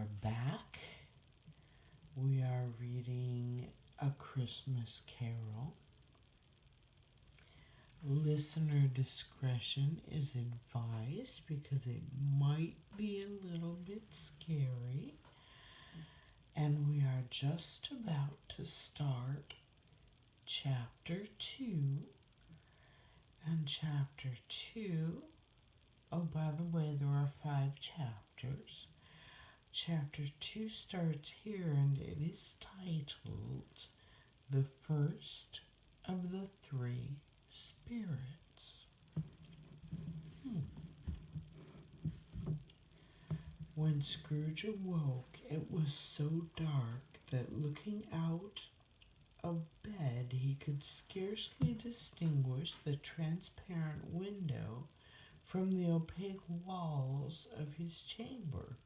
are back. We are reading A Christmas Carol. Listener discretion is advised because it might be a little bit scary. And we are just about to start Chapter 2. And Chapter 2, oh, by the way, there are 5 chapters. Chapter 2 starts here and it is titled The First of the Three Spirits. When Scrooge awoke, it was so dark that looking out of bed he could scarcely distinguish the transparent window from the opaque walls of his chamber.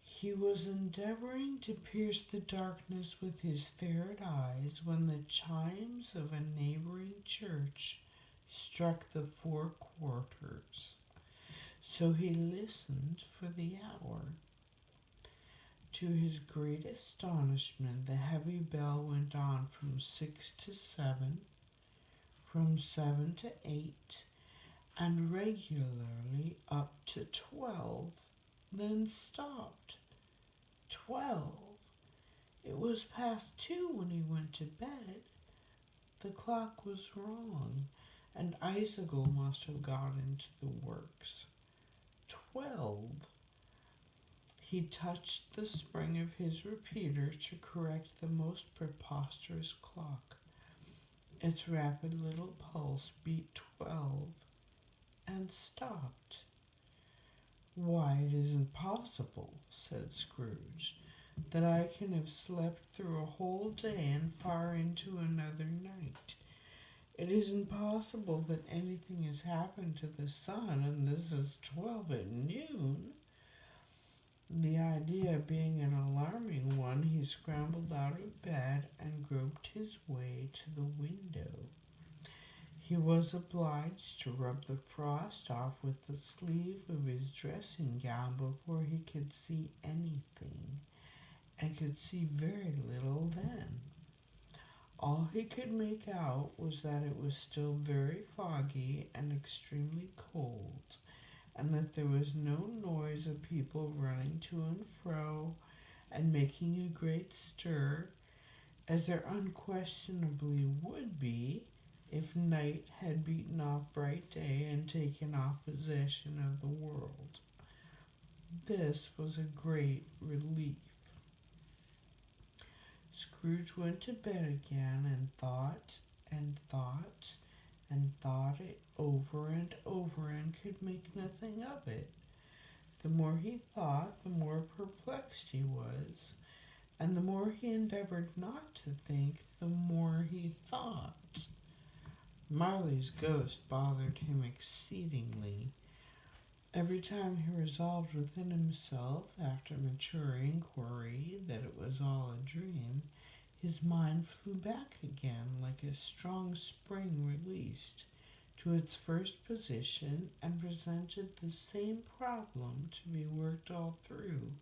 He was endeavoring to pierce the darkness with his ferret eyes when the chimes of a neighboring church struck the 4 quarters. So he listened for the hour. To his great astonishment, the heavy bell went on from 6 to 7, from 7 to 8, and regularly up to 12, then stopped. 12. It was past 2 when he went to bed. The clock was wrong. An icicle must have got into the works. 12. He touched the spring of his repeater to correct the most preposterous clock. Its rapid little pulse beat 12 and stopped. "Why, it isn't possible," said Scrooge, "that I can have slept through a whole day and far into another night. It isn't possible that anything has happened to the sun, and this is 12 at noon." The idea being an alarming one, he scrambled out of bed and groped his way to the window. He was obliged to rub the frost off with the sleeve of his dressing gown before he could see anything, and could see very little then. All he could make out was that it was still very foggy and extremely cold, and that there was no noise of people running to and fro and making a great stir, as there unquestionably would be if night had beaten off bright day and taken off possession of the world. This was a great relief. Scrooge went to bed again and thought and thought and thought it over and over and could make nothing of it. The more he thought, the more perplexed he was, and the more he endeavored not to think, the more he thought. Marley's ghost bothered him exceedingly. Every time he resolved within himself, after mature inquiry, that it was all a dream, his mind flew back again like a strong spring released to its first position and presented the same problem to be worked all through.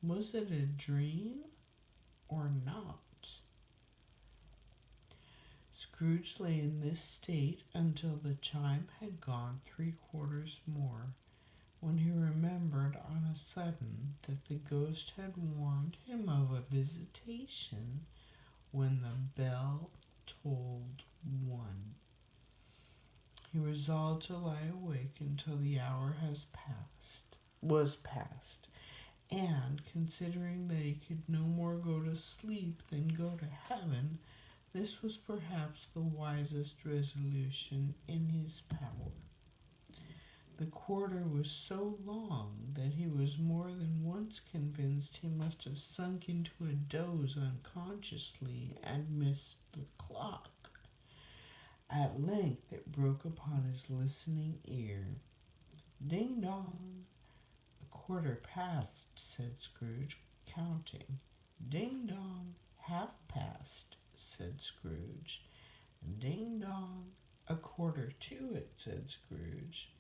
Was it a dream or not? Scrooge lay in this state until the chime had gone 3/4 more, when he remembered on a sudden that the ghost had warned him of a visitation when the bell tolled 1. He resolved to lie awake until the hour was past, and considering that he could no more go to sleep than go to heaven, this was perhaps the wisest resolution in his power. The quarter was so long that he was more than once convinced he must have sunk into a doze unconsciously and missed the clock. At length it broke upon his listening ear. "Ding dong!" "1/4 past," said Scrooge, counting. "Ding dong! 1/2 past," said Scrooge. "Ding dong! 1/4 to it," said Scrooge.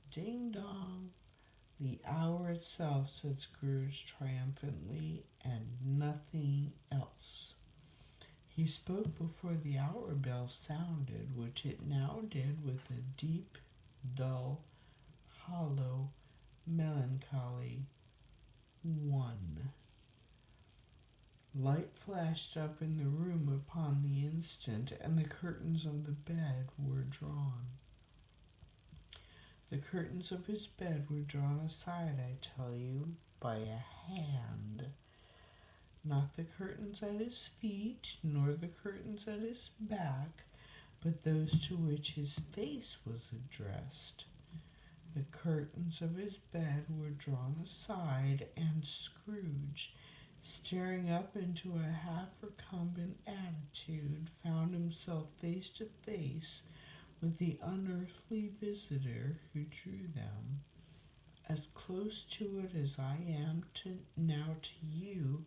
"Ding dong! The hour itself, said Scrooge triumphantly, and nothing else. He spoke before the hour bell sounded, which it now did with a deep, dull, hollow, melancholy 1. Light flashed up in the room upon the instant, and the curtains of the bed were drawn. The curtains of his bed were drawn aside, I tell you, by a hand. Not the curtains at his feet, nor the curtains at his back, but those to which his face was addressed. The curtains of his bed were drawn aside, and Scrooge, staring up into a half-recumbent attitude, found himself face to face with the unearthly visitor who drew them. As close to it as I am now to you,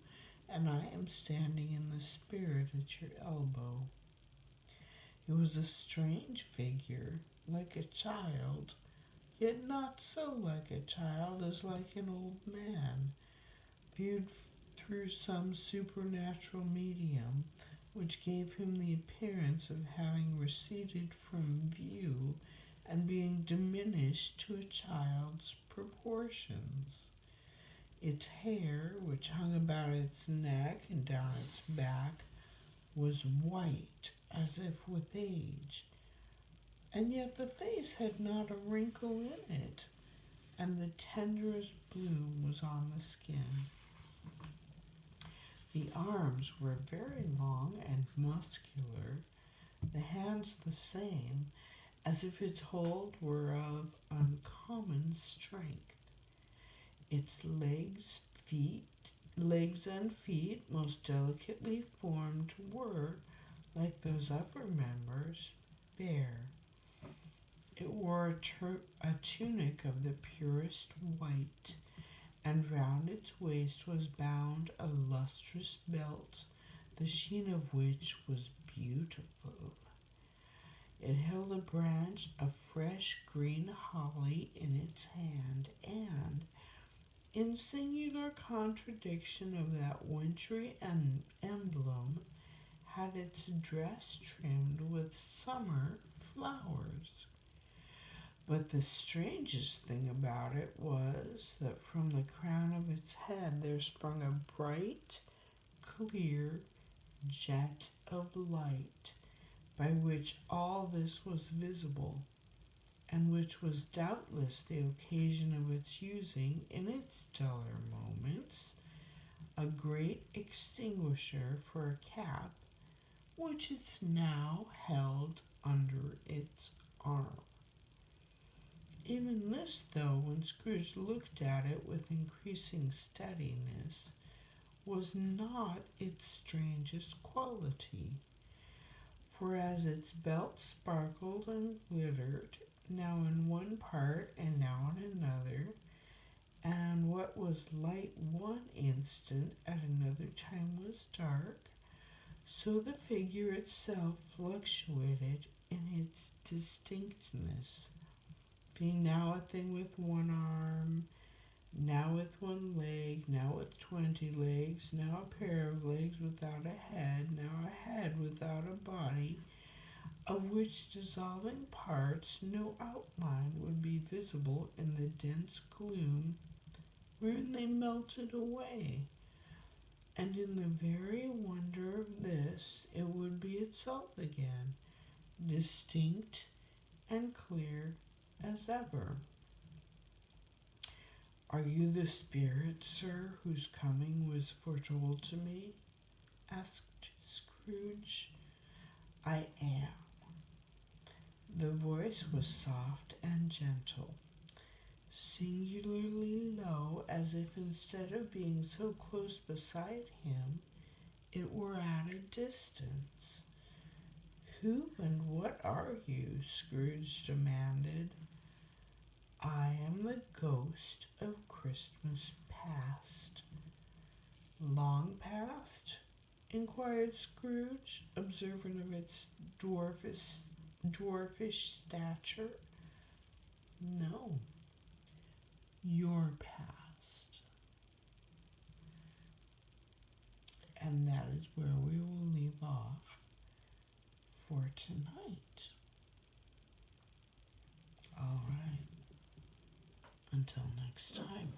and I am standing in the spirit at your elbow. It was a strange figure, like a child, yet not so like a child as like an old man, viewed through some supernatural medium, which gave him the appearance of having receded from view and being diminished to a child's proportions. Its hair, which hung about its neck and down its back, was white as if with age, and yet the face had not a wrinkle in it, and the tenderest bloom was on the skin. The arms were very long and muscular, the hands the same, as if its hold were of uncommon strength. Its legs and feet, most delicately formed, were, like those upper members, bare. It wore a tunic of the purest white, and round its waist was bound a lustrous belt, the sheen of which was beautiful. It held a branch of fresh green holly in its hand, and, in singular contradiction of that wintry emblem, had its dress trimmed with summer flowers. But the strangest thing about it was that from the crown of its head there sprung a bright, clear jet of light, by which all this was visible, and which was doubtless the occasion of its using, in its stellar moments, a great extinguisher for a cap, which it now held under its arm. Even this, though, when Scrooge looked at it with increasing steadiness, was not its strangest quality, for as its belt sparkled and glittered, now in one part and now in another, and what was light one instant at another time was dark, so the figure itself fluctuated in its distinctness, being now a thing with one arm, now with one leg, now with 20 legs, now a pair of legs without a head, now a head without a body, of which dissolving parts no outline would be visible in the dense gloom wherein they melted away. And in the very wonder of this, it would be itself again, distinct and clear as ever. "Are you the spirit, sir, whose coming was foretold to me?" asked Scrooge. "I am." The voice was soft and gentle, singularly low, as if instead of being so close beside him, it were at a distance. "Who and what are you?" Scrooge demanded. "I am the ghost of Christmas past." "Long past?" inquired Scrooge, observant of its dwarfish stature. "No." your past. And that is where we will leave off for tonight. All right. Until next time.